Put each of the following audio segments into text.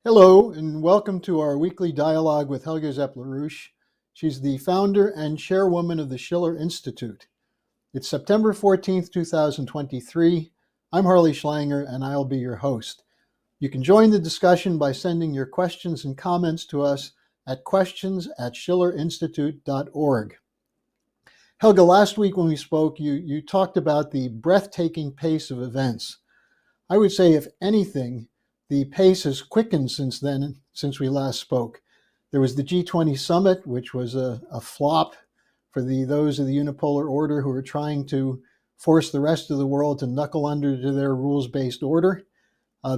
Hello, and welcome to our weekly dialogue with Helga Zepp-LaRouche. She's the founder and chairwoman of the Schiller Institute. It's September 14th, 2023. I'm Harley Schlanger, and I'll be your host. You can join the discussion by sending your questions and comments to us at questions@schillerinstitute.org. Helga, last week when we spoke, you talked about the breathtaking pace of events. I would say, if anything, the pace has quickened since then, since we last spoke. There was the G20 summit, which was a flop for those of the unipolar order who are trying to force the rest of the world to knuckle under to their rules-based order.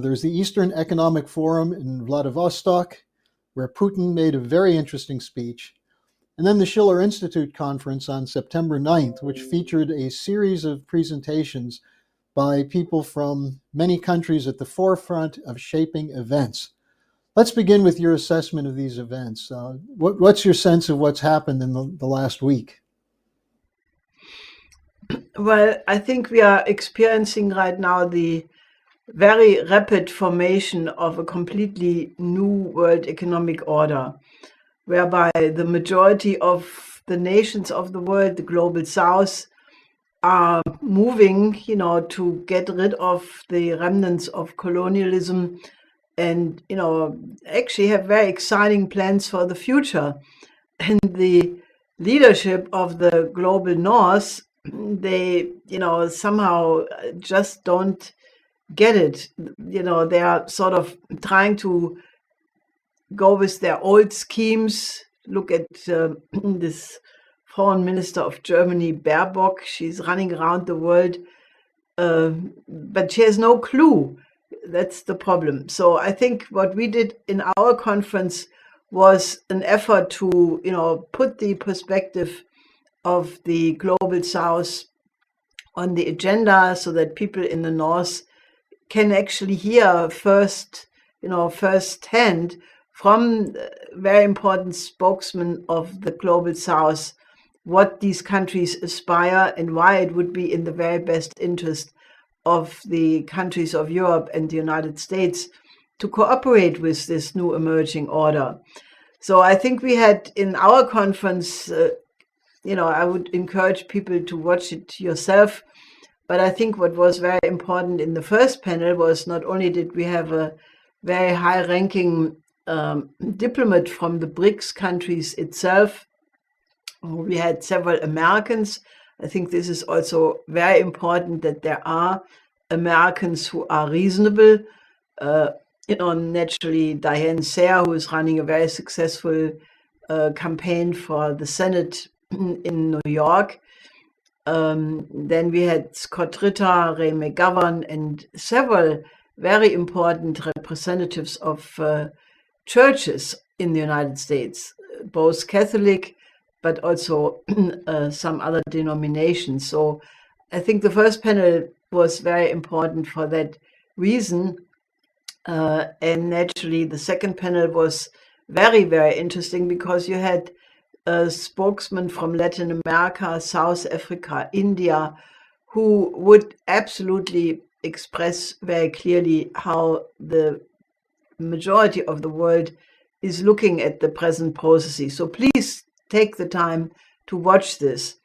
There's the Eastern Economic Forum in Vladivostok, where Putin made a very interesting speech. And then the Schiller Institute conference on September 9th, which featured a series of presentations by people from many countries at the forefront of shaping events. Let's begin with your assessment of these events. What's your sense of what's happened in the last week? Well, I think we are experiencing right now the very rapid formation of a completely new world economic order, whereby the majority of the nations of the world, the global south, are moving, to get rid of the remnants of colonialism and, actually have very exciting plans for the future. And the leadership of the global north, they, somehow just don't get it. They are sort of trying to go with their old schemes. Look at this Foreign Minister of Germany, Baerbock. She's running around the world, but she has no clue. That's the problem. So I think what we did in our conference was an effort to, put the perspective of the global south on the agenda so that people in the north can actually hear firsthand from very important spokesmen of the global south what these countries aspire and why it would be in the very best interest of the countries of Europe and the United States to cooperate with this new emerging order. So I think we had in our conference, I would encourage people to watch it yourself. But I think what was very important in the first panel was not only did we have a very high-ranking diplomat from the BRICS countries itself, we had several Americans. I think this is also very important that there are Americans who are reasonable. Naturally, Diane Sayre, who is running a very successful campaign for the Senate in New York. Then we had Scott Ritter, Ray McGovern, and several very important representatives of churches in the United States, both Catholic, but also some other denominations. So I think the first panel was very important for that reason. And naturally, the second panel was very, very interesting because you had spokesmen from Latin America, South Africa, India, who would absolutely express very clearly how the majority of the world is looking at the present processes. So please take the time to watch this.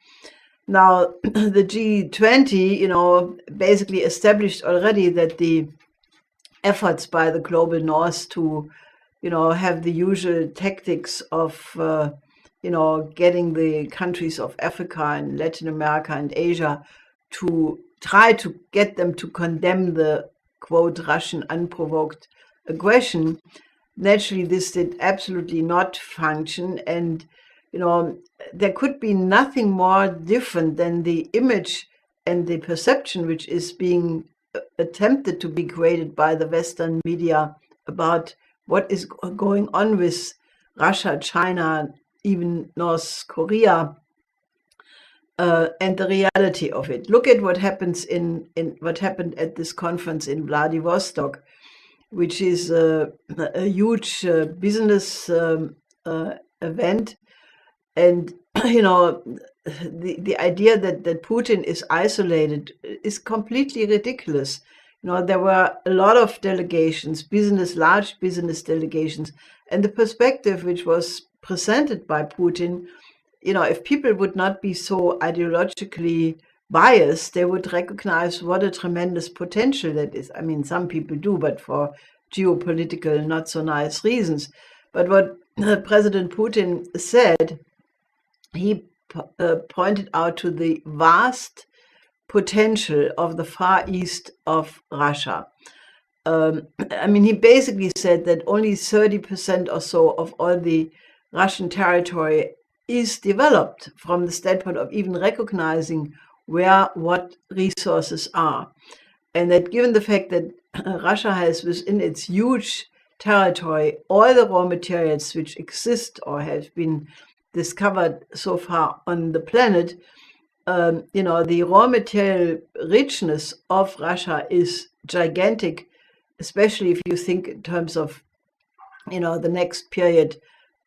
Now, the G20, basically established already that the efforts by the global north to, have the usual tactics of, getting the countries of Africa and Latin America and Asia to try to get them to condemn the, quote, Russian unprovoked aggression. Naturally, this did absolutely not function. And, there could be nothing more different than the image and the perception which is being attempted to be created by the Western media about what is going on with Russia, China, even North Korea, and the reality of it. Look at what happens in what happened at this conference in Vladivostok, which is a huge business event. And, the idea that Putin is isolated is completely ridiculous. there were a lot of delegations, large business delegations, and the perspective which was presented by Putin, if people would not be so ideologically biased, they would recognize what a tremendous potential that is. I mean, some people do, but for geopolitical, not so nice reasons. But what President Putin said, he pointed out to the vast potential of the Far East of Russia. I mean, he basically said that only 30% or so of all the Russian territory is developed from the standpoint of even recognizing where what resources are. And that given the fact that Russia has within its huge territory all the raw materials which exist or have been discovered so far on the planet, the raw material richness of Russia is gigantic, especially if you think in terms of, the next period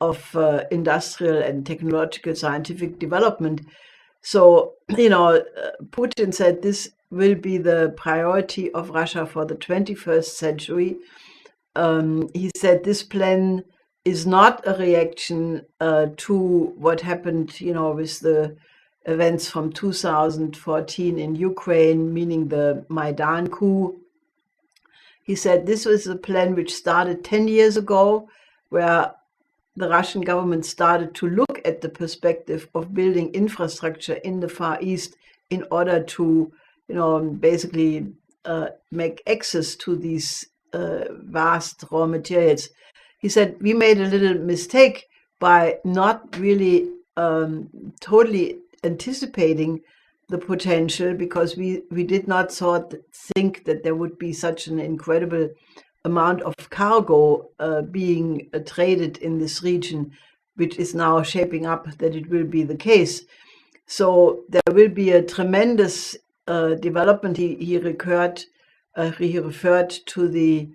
of industrial and technological scientific development. So, Putin said this will be the priority of Russia for the 21st century. He said this plan is not a reaction to what happened, with the events from 2014 in Ukraine, meaning the Maidan coup. He said this was a plan which started 10 years ago, where the Russian government started to look at the perspective of building infrastructure in the Far East in order to, basically make access to these vast raw materials. He said, we made a little mistake by not really totally anticipating the potential, because we did not think that there would be such an incredible amount of cargo being traded in this region, which is now shaping up that it will be the case. So there will be a tremendous development. He referred to the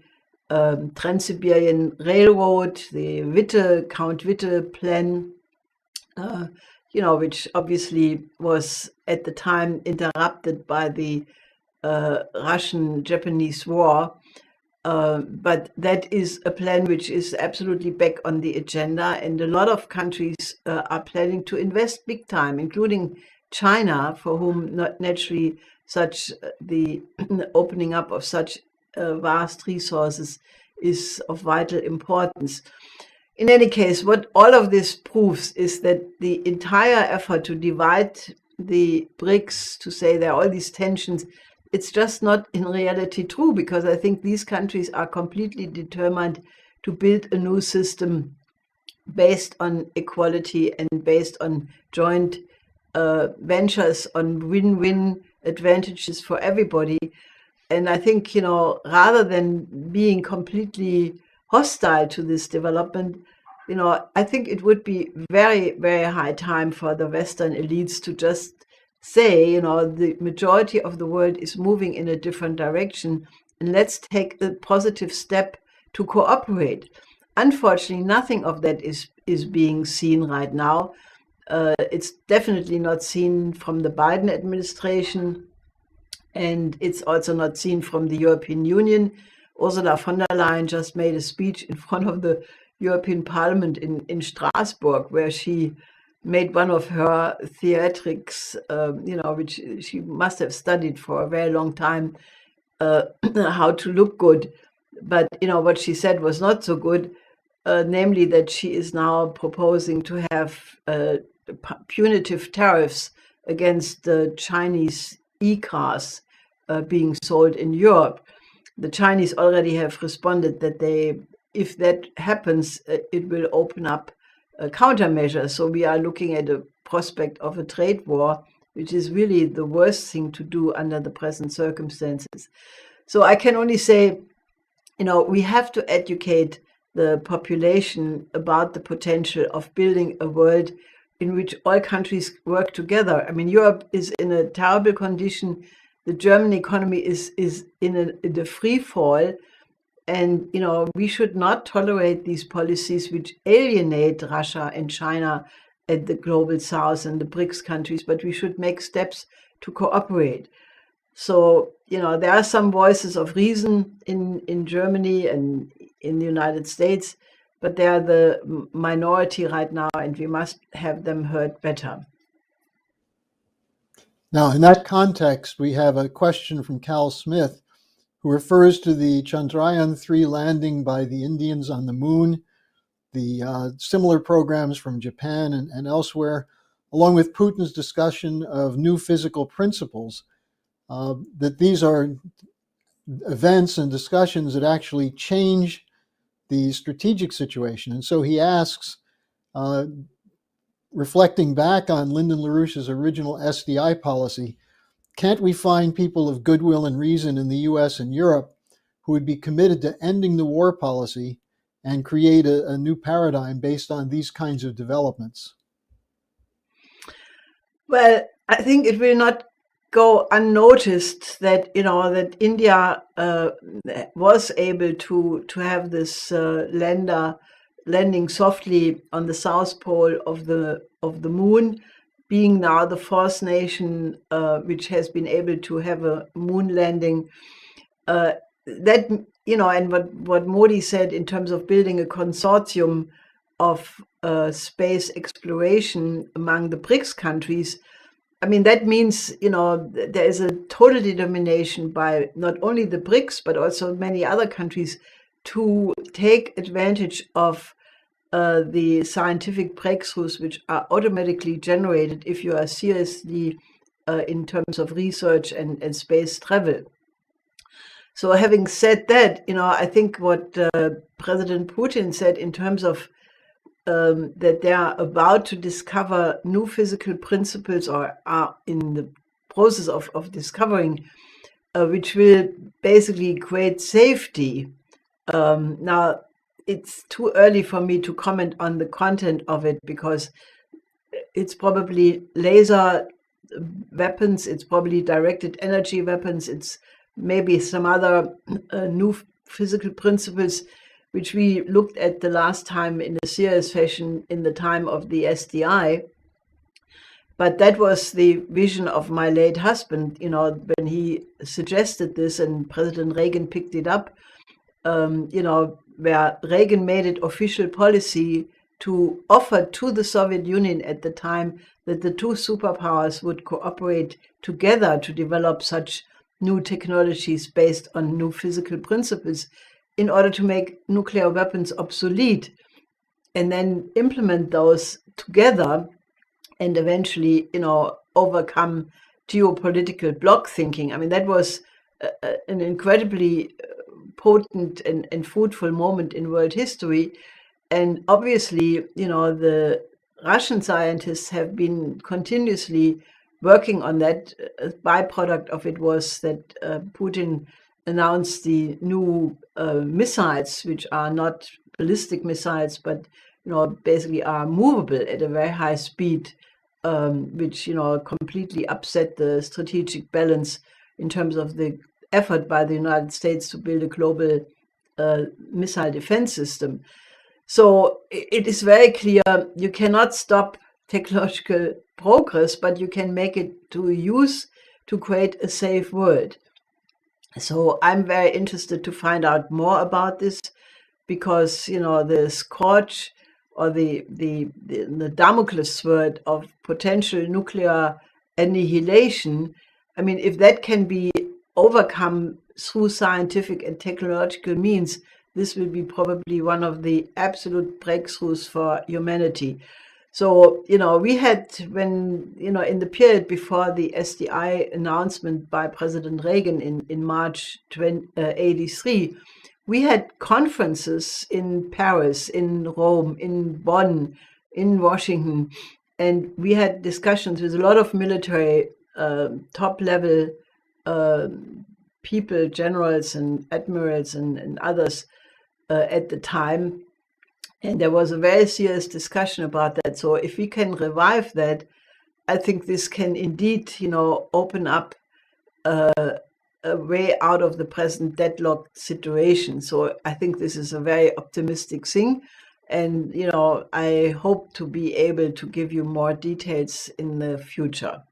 Trans-Siberian Railroad, the Count Witte plan, which obviously was at the time interrupted by the Russian-Japanese War. But that is a plan which is absolutely back on the agenda, and a lot of countries are planning to invest big time, including China, for whom naturally the opening up of such vast resources is of vital importance. In any case, what all of this proves is that the entire effort to divide the BRICS, to say there are all these tensions, it's just not in reality true, because I think these countries are completely determined to build a new system based on equality and based on joint ventures, on win-win advantages for everybody. And I think, rather than being completely hostile to this development, I think it would be very, very high time for the Western elites to just say, the majority of the world is moving in a different direction, and let's take a positive step to cooperate. Unfortunately, nothing of that is being seen right now. It's definitely not seen from the Biden administration, and it's also not seen from the European Union. Ursula von der Leyen just made a speech in front of the European Parliament in Strasbourg, where she made one of her theatrics, which she must have studied for a very long time, how to look good. But, what she said was not so good, namely that she is now proposing to have punitive tariffs against the Chinese e-cars being sold in Europe. The Chinese already have responded that if that happens, it will open up countermeasures. So we are looking at a prospect of a trade war, which is really the worst thing to do under the present circumstances. So I can only say, we have to educate the population about the potential of building a world in which all countries work together. I mean, Europe is in a terrible condition. The German economy is in a free fall. And, we should not tolerate these policies which alienate Russia and China and the global south and the BRICS countries, but we should make steps to cooperate. So, there are some voices of reason in Germany and in the United States, but they are the minority right now, and we must have them heard better. Now, in that context, we have a question from Cal Smith, who refers to the Chandrayaan-3 landing by the Indians on the moon, the similar programs from Japan and elsewhere, along with Putin's discussion of new physical principles, that these are events and discussions that actually change the strategic situation. And so he asks, reflecting back on Lyndon LaRouche's original SDI policy, can't we find people of goodwill and reason in the US and Europe who would be committed to ending the war policy and create a new paradigm based on these kinds of developments? Well, I think it will not go unnoticed that that India was able to have this landing softly on the south pole of the moon, being now the fourth nation which has been able to have a moon landing. That and what Modi said in terms of building a consortium of space exploration among the BRICS countries. I mean, that means, there is a total determination by not only the BRICS, but also many other countries to take advantage of the scientific breakthroughs which are automatically generated if you are seriously in terms of research and space travel. So having said that, I think what President Putin said in terms of that they are about to discover new physical principles or are in the process of discovering, which will basically create safety. Now, it's too early for me to comment on the content of it because it's probably laser weapons, it's probably directed energy weapons, it's maybe some other new physical principles which we looked at the last time in a serious fashion in the time of the SDI. But that was the vision of my late husband, when he suggested this and President Reagan picked it up, where Reagan made it official policy to offer to the Soviet Union at the time that the two superpowers would cooperate together to develop such new technologies based on new physical principles in order to make nuclear weapons obsolete and then implement those together and eventually, overcome geopolitical bloc thinking. I mean, that was an incredibly potent and fruitful moment in world history. And obviously, the Russian scientists have been continuously working on that. A byproduct of it was that Putin announced the new missiles, which are not ballistic missiles, but basically are movable at a very high speed, which completely upset the strategic balance in terms of the effort by the United States to build a global missile defense system. So it is very clear you cannot stop technological progress, but you can make it to use to create a safe world. So I'm very interested to find out more about this because, the scourge or the Damocles sword of potential nuclear annihilation, I mean, if that can be overcome through scientific and technological means, this will be probably one of the absolute breakthroughs for humanity. So, we had, when, in the period before the SDI announcement by President Reagan in March 1983, we had conferences in Paris, in Rome, in Bonn, in Washington, and we had discussions with a lot of military top-level people, generals and admirals and others at the time. And there was a very serious discussion about that. So if we can revive that, I think this can indeed, open up a way out of the present deadlocked situation. So I think this is a very optimistic thing. And, I hope to be able to give you more details in the future.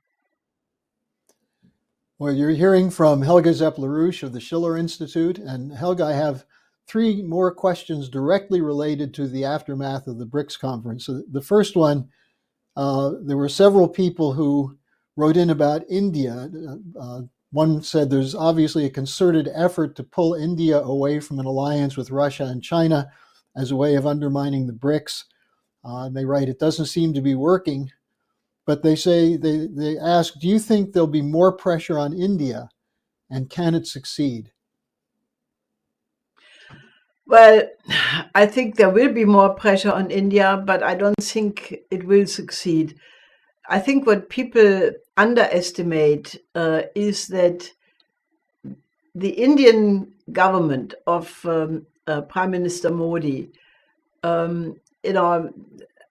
Well, you're hearing from Helga Zepp-LaRouche of the Schiller Institute. And Helga, I have three more questions directly related to the aftermath of the BRICS conference. So the first one, there were several people who wrote in about India. One said there's obviously a concerted effort to pull India away from an alliance with Russia and China as a way of undermining the BRICS. And they write, it doesn't seem to be working. But they say, they ask, do you think there'll be more pressure on India, and can it succeed? Well, I think there will be more pressure on India, but I don't think it will succeed. I think what people underestimate is that the Indian government of Prime Minister Modi, you know,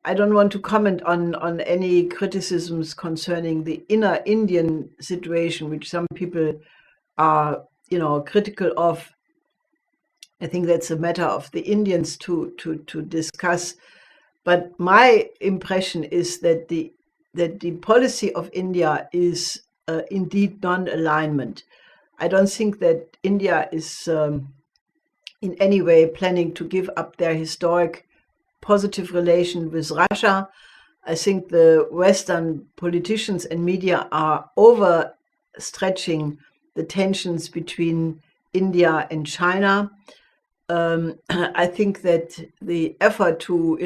I don't want to comment on any criticisms concerning the inner Indian situation, which some people are, critical of. I think that's a matter of the Indians to discuss. But my impression is that the policy of India is indeed non-alignment. I don't think that India is in any way planning to give up their historic positive relation with Russia. I think the Western politicians and media are overstretching the tensions between India and China. I think that the effort to,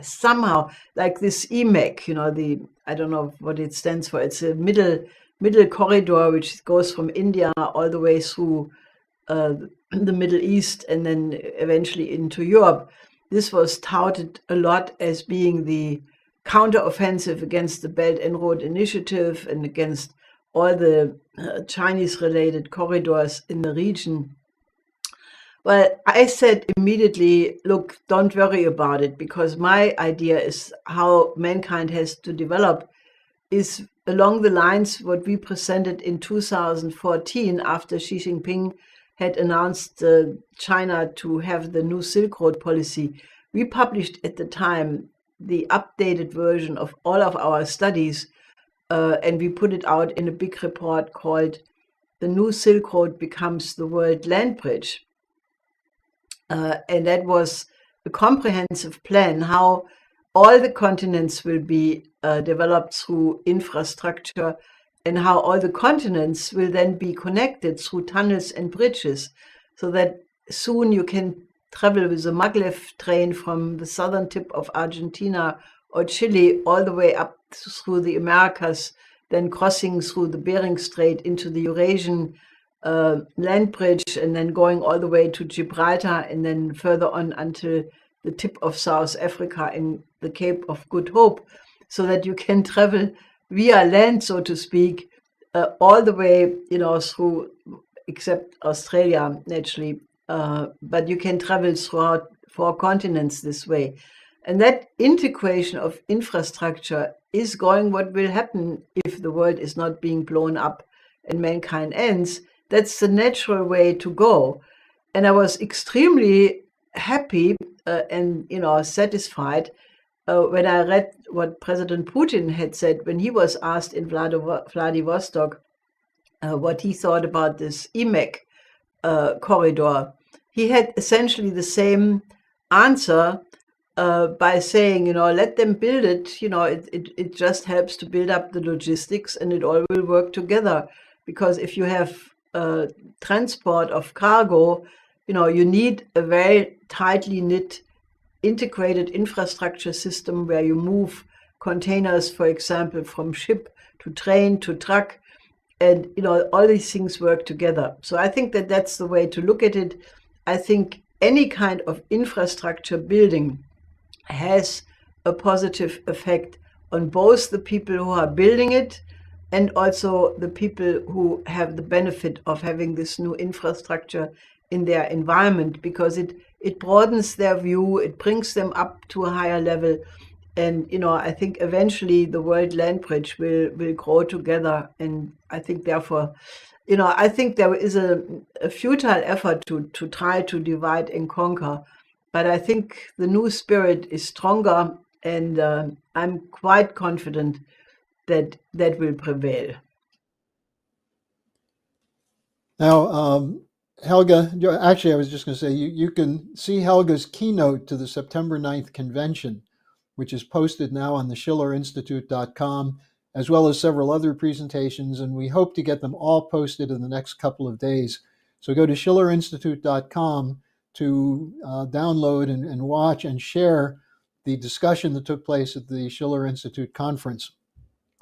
somehow, like this EMEC, I don't know what it stands for. It's a middle corridor which goes from India all the way through the Middle East and then eventually into Europe. This was touted a lot as being the counteroffensive against the Belt and Road Initiative and against all the Chinese-related corridors in the region. Well, I said immediately, look, don't worry about it, because my idea is how mankind has to develop is along the lines what we presented in 2014 after Xi Jinping had announced China to have the new Silk Road policy. We published at the time the updated version of all of our studies, and we put it out in a big report called The New Silk Road Becomes the World Land Bridge. And that was a comprehensive plan how all the continents will be developed through infrastructure and how all the continents will then be connected through tunnels and bridges, so that soon you can travel with a maglev train from the southern tip of Argentina or Chile all the way up through the Americas, then crossing through the Bering Strait into the Eurasian land bridge, and then going all the way to Gibraltar, and then further on until the tip of South Africa in the Cape of Good Hope, so that you can travel via land, so to speak, all the way, through, except Australia, naturally, but you can travel throughout 4 continents this way. And that integration of infrastructure is what will happen if the world is not being blown up and mankind ends. That's the natural way to go. And I was extremely happy and satisfied when I read what President Putin had said when he was asked in Vladivostok what he thought about this EMEC corridor. He had essentially the same answer by saying, let them build it. It just helps to build up the logistics, and it all will work together. Because if you have transport of cargo, you need a very tightly knit, integrated infrastructure system where you move containers, for example, from ship to train to truck, and all these things work together. So I think that that's the way to look at it. I think any kind of infrastructure building has a positive effect on both the people who are building it and also the people who have the benefit of having this new infrastructure in their environment, because it broadens their view, it brings them up to a higher level. And, I think eventually the World Land Bridge will grow together. And I think therefore, I think there is a futile effort to try to divide and conquer. But I think the new spirit is stronger, and I'm quite confident that will prevail. Now, Helga, actually, I was just going to say you can see Helga's keynote to the September 9th convention, which is posted now on the schillerinstitute.com, as well as several other presentations, and we hope to get them all posted in the next couple of days. So go to schillerinstitute.com to download and watch and share the discussion that took place at the Schiller Institute conference.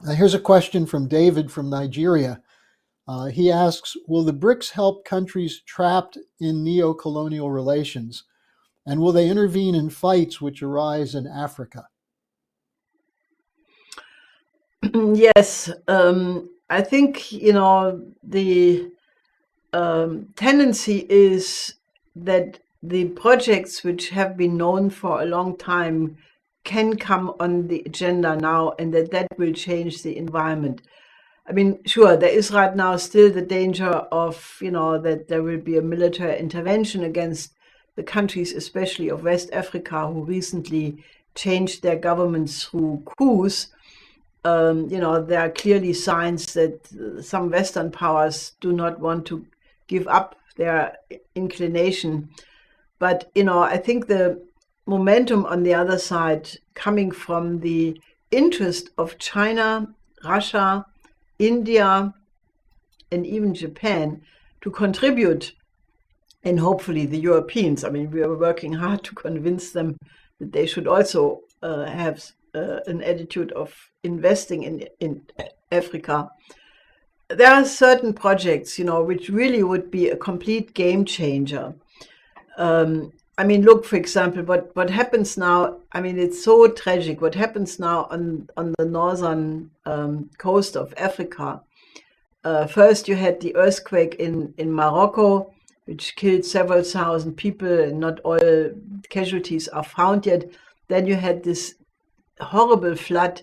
Now, here's a question from David from Nigeria. He asks, will the BRICS help countries trapped in neo-colonial relations? And will they intervene in fights which arise in Africa? Yes, I think, the tendency is that the projects which have been known for a long time can come on the agenda now, and that will change the environment. I mean, sure, there is right now still the danger of, that there will be a military intervention against the countries, especially of West Africa, who recently changed their governments through coups. There are clearly signs that some Western powers do not want to give up their inclination. But, I think the momentum on the other side coming from the interest of China, Russia, India, and even Japan to contribute, and hopefully the Europeans. I mean, we are working hard to convince them that they should also have an attitude of investing in Africa. There are certain projects, which really would be a complete game changer. I mean, look, for example, what happens now, I mean, it's so tragic. What happens now on the northern coast of Africa. First, you had the earthquake in Morocco, which killed several thousand people, and not all casualties are found yet. Then you had this horrible flood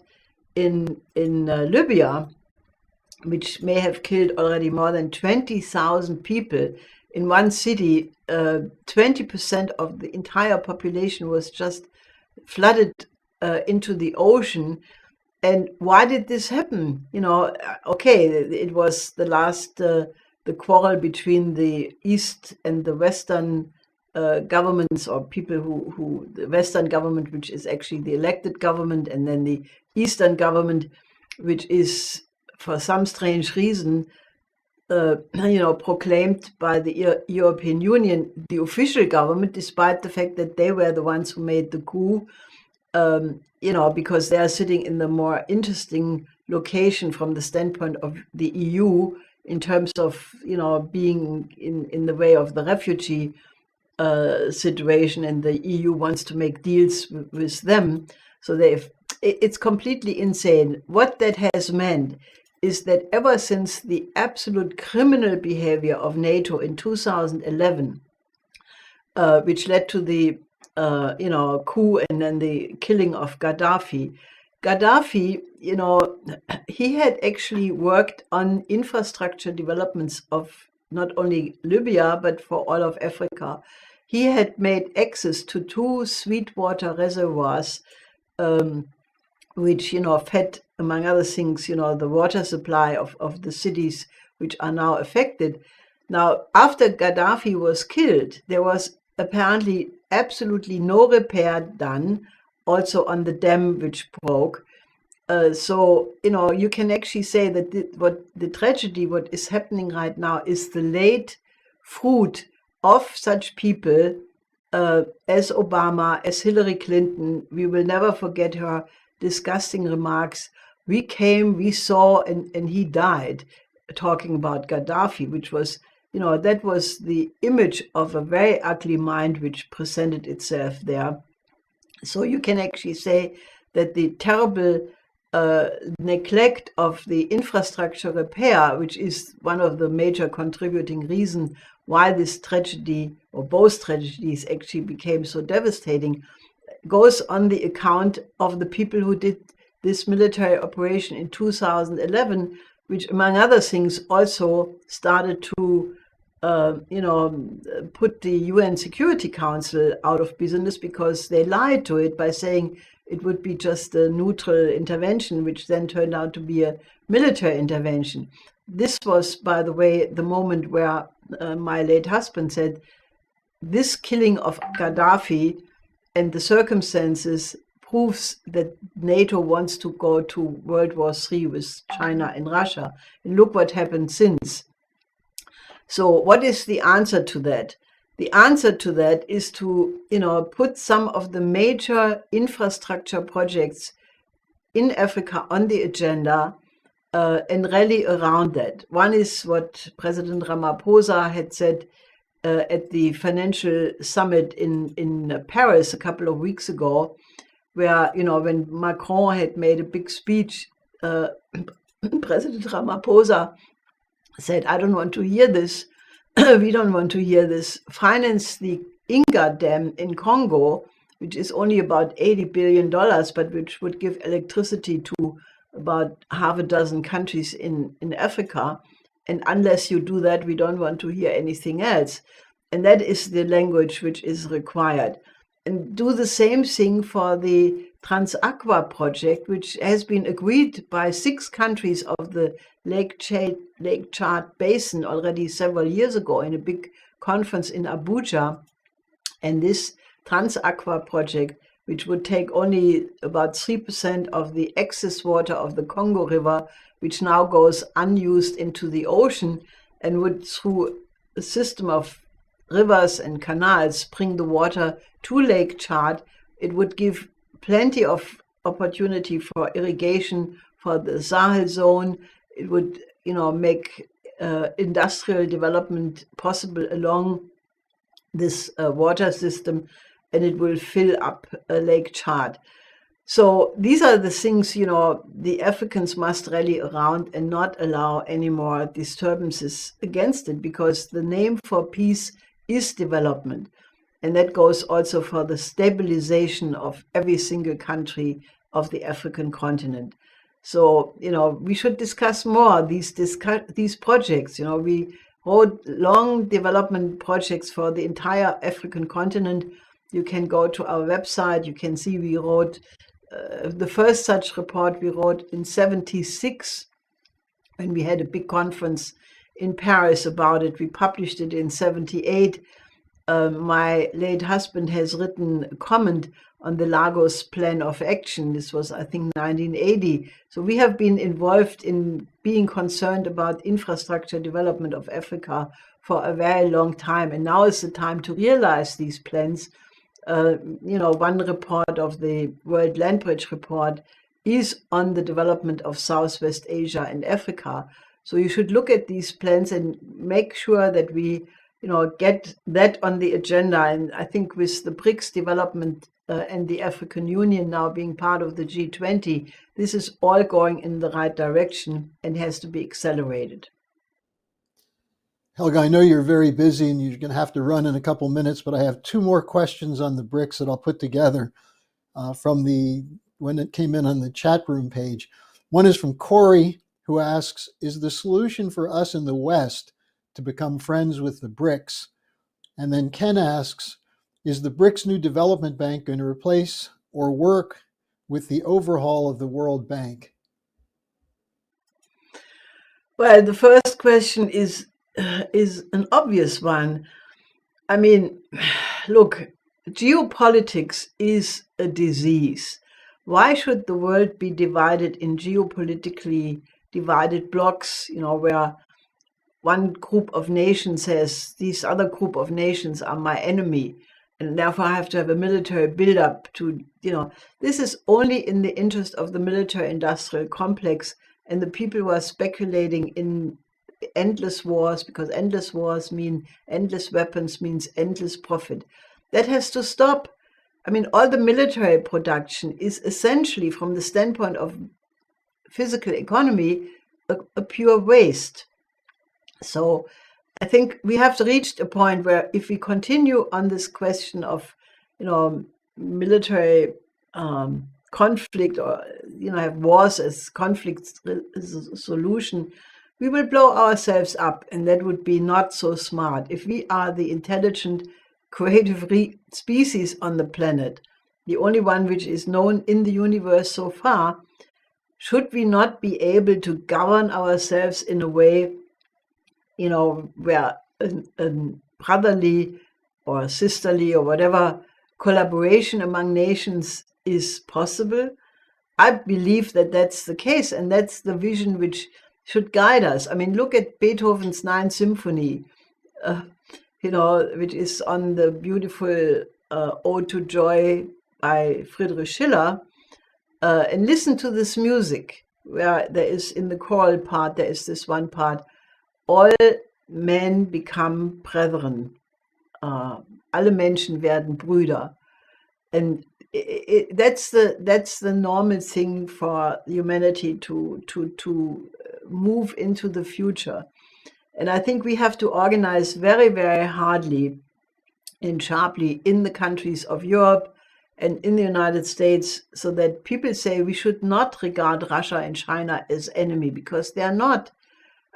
in Libya, which may have killed already more than 20,000 people. In one city, 20% of the entire population was just flooded into the ocean. And why did this happen? Okay, it was the quarrel between the East and the Western governments, or people who the Western government, which is actually the elected government, and then the Eastern government, which is, for some strange reason, proclaimed by the European Union, the official government, despite the fact that they were the ones who made the coup, because they are sitting in the more interesting location from the standpoint of the EU in terms of, being in the way of the refugee situation, and the EU wants to make deals with them. So it's completely insane. What that has meant is that ever since the absolute criminal behavior of NATO in 2011, which led to the coup and then the killing of Gaddafi, he had actually worked on infrastructure developments of not only Libya, but for all of Africa. He had made access to 2 sweetwater reservoirs, which, fed, among other things, the water supply of the cities which are now affected. Now, after Gaddafi was killed, there was apparently absolutely no repair done, also on the dam which broke. So, you can actually say that the tragedy, what is happening right now, is the late fruit of such people as Obama, as Hillary Clinton. We will never forget her disgusting remarks. We came, we saw, and he died, talking about Gaddafi, which was, that was the image of a very ugly mind which presented itself there. So you can actually say that the terrible neglect of the infrastructure repair, which is one of the major contributing reasons why this tragedy, or both tragedies, actually became so devastating, goes on the account of the people who did this military operation in 2011, which, among other things, also started to put the UN Security Council out of business, because they lied to it by saying it would be just a neutral intervention, which then turned out to be a military intervention. this was, by the way, the moment where my late husband said, this killing of Gaddafi and the circumstances proves that NATO wants to go to World War III with China and Russia. And look what happened since. So what is the answer to that? The answer to that is to, put some of the major infrastructure projects in Africa on the agenda and rally around that. One is what President Ramaphosa had said at the financial summit in Paris a couple of weeks ago, where, when Macron had made a big speech, President Ramaphosa said, I don't want to hear this. We don't want to hear this. Finance the Inga Dam in Congo, which is only about $80 billion, but which would give electricity to about half a dozen countries in Africa. And unless you do that, we don't want to hear anything else. And that is the language which is required. And do the same thing for the Transaqua project, which has been agreed by 6 countries of the Lake Chad Basin already several years ago in a big conference in Abuja. And this Transaqua project, which would take only about 3% of the excess water of the Congo River, which now goes unused into the ocean, and would, through a system of rivers and canals, bring the water to Lake Chad. It would give plenty of opportunity for irrigation for the Sahel zone. It would, make industrial development possible along this water system, and it will fill up Lake Chad. So these are the things, the Africans must rally around and not allow any more disturbances against it, because the name for peace is development. And that goes also for the stabilization of every single country of the African continent. So, we should discuss more these projects. We wrote long development projects for the entire African continent. You can go to our website. You can see we wrote the first such report we wrote in 1976 when we had a big conference in Paris about it. We published it in 1978. My late husband has written a comment on the Lagos Plan of Action. This was, I think, 1980. So we have been involved in being concerned about infrastructure development of Africa for a very long time. And now is the time to realize these plans. One report of the World Land Bridge report is on the development of Southwest Asia and Africa. So you should look at these plans and make sure that we, get that on the agenda. And I think with the BRICS development and the African Union now being part of the G20, this is all going in the right direction and has to be accelerated. Helga, I know you're very busy and you're going to have to run in a couple minutes, but I have 2 more questions on the BRICS that I'll put together from when it came in on the chat room page. One is from Corey, who asks, is the solution for us in the West to become friends with the BRICS? And then Ken asks, is the BRICS New Development Bank going to replace or work with the overhaul of the World Bank? Well, the first question is an obvious one. I mean, look, geopolitics is a disease. Why should the world be divided in geopolitically divided blocks, where one group of nations says these other group of nations are my enemy, and therefore I have to have a military buildup to, this is only in the interest of the military-industrial complex and the people who are speculating in endless wars, because endless wars mean endless weapons, means endless profit. That has to stop. I mean, all the military production is essentially, from the standpoint of physical economy, a pure waste. So I think we have reached a point where if we continue on this question of, military conflict, or, have wars as conflict solution, we will blow ourselves up, and that would be not so smart. If we are the intelligent, creative species on the planet, the only one which is known in the universe so far, should we not be able to govern ourselves in a way, where a brotherly or sisterly or whatever collaboration among nations is possible? I believe that that's the case, and that's the vision which should guide us. I mean, look at Beethoven's Ninth Symphony, uh, which is on the beautiful Ode to Joy by Friedrich Schiller, and listen to this music, where there is, in the choral part, there is this one part, all men become brethren. Alle Menschen werden Brüder. And that's the normal thing for humanity to move into the future. And I think we have to organize very, very hardly and sharply in the countries of Europe and in the United States, so that people say we should not regard Russia and China as enemy, because they are not.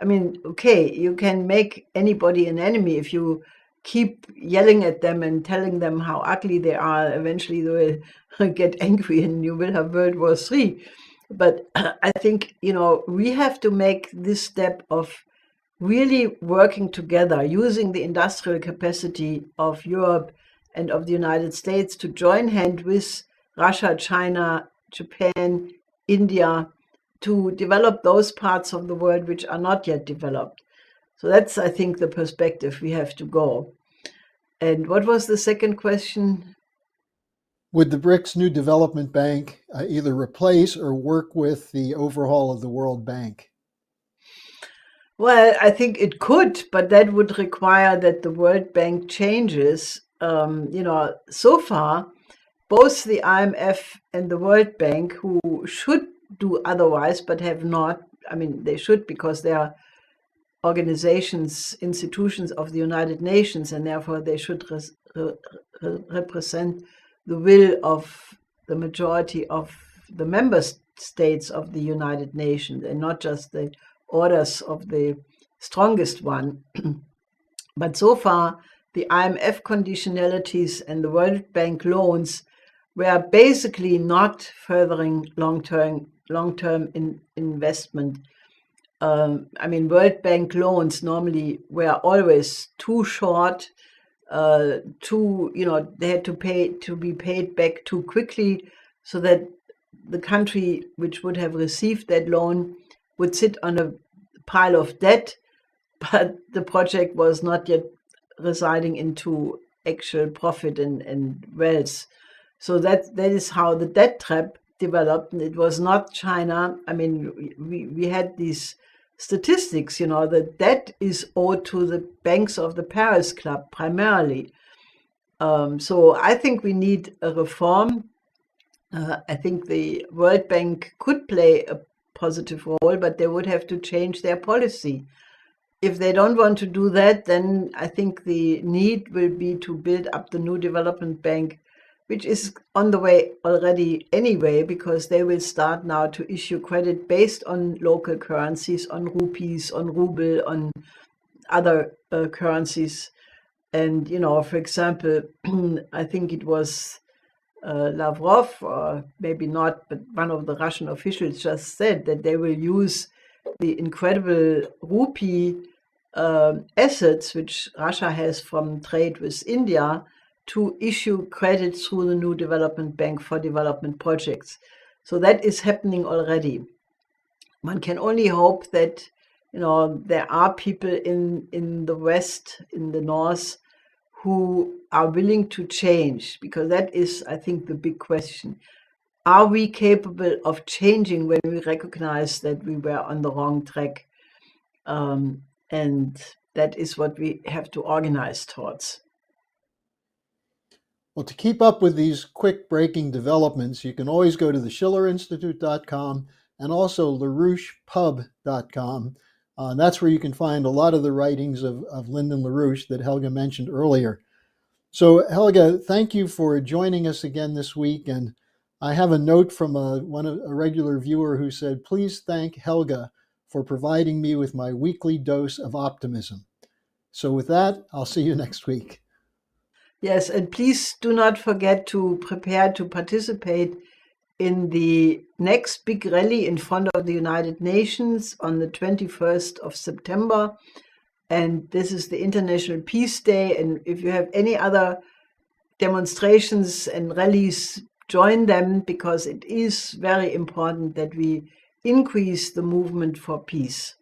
I mean, okay, you can make anybody an enemy if you keep yelling at them and telling them how ugly they are. Eventually they will get angry and you will have World War III. But I think, we have to make this step of really working together, using the industrial capacity of Europe and of the United States to join hand with Russia, China, Japan, India, to develop those parts of the world which are not yet developed. So that's, I think, the perspective we have to go. And what was the second question? Would the BRICS New Development Bank either replace or work with the overhaul of the World Bank? Well, I think it could, but that would require that the World Bank changes. So far, both the IMF and the World Bank, who should do otherwise but have not, I mean, they should, because they are organizations, institutions of the United Nations, and therefore they should represent the will of the majority of the member states of the United Nations, and not just the orders of the strongest one. But so far, the IMF conditionalities and the World Bank loans were basically not furthering long-term investment. World Bank loans normally were always too short, they had to be paid back too quickly, so that the country which would have received that loan would sit on a pile of debt, but the project was not yet residing into actual profit and wealth. So that is how the debt trap developed. And it was not China. I mean, we had these statistics, the debt is owed to the banks of the Paris Club primarily. So I think we need a reform. I think the World Bank could play a positive role, but they would have to change their policy. If they don't want to do that, then I think the need will be to build up the New Development Bank, which is on the way already anyway, because they will start now to issue credit based on local currencies, on rupees, on ruble, on other currencies. And, for example, I think it was Lavrov, or maybe not, but one of the Russian officials just said that they will use the incredible rupee assets which Russia has from trade with India to issue credit through the New Development Bank for development projects. So that is happening already. One can only hope that there are people in the West, in the North, who are willing to change, because that is, I think, the big question. Are we capable of changing when we recognize that we were on the wrong track? And that is what we have to organize towards. Well, to keep up with these quick breaking developments, you can always go to the schillerinstitute.com and also larouchepub.com. That's where you can find a lot of the writings of Lyndon LaRouche that Helga mentioned earlier. So Helga, thank you for joining us again this week. And I have a note from a regular viewer who said, please thank Helga for providing me with my weekly dose of optimism. So with that, I'll see you next week. Yes, and please do not forget to prepare to participate in the next big rally in front of the United Nations on the 21st of September. And this is the International Peace Day. And if you have any other demonstrations and rallies, join them, because it is very important that we increase the movement for peace.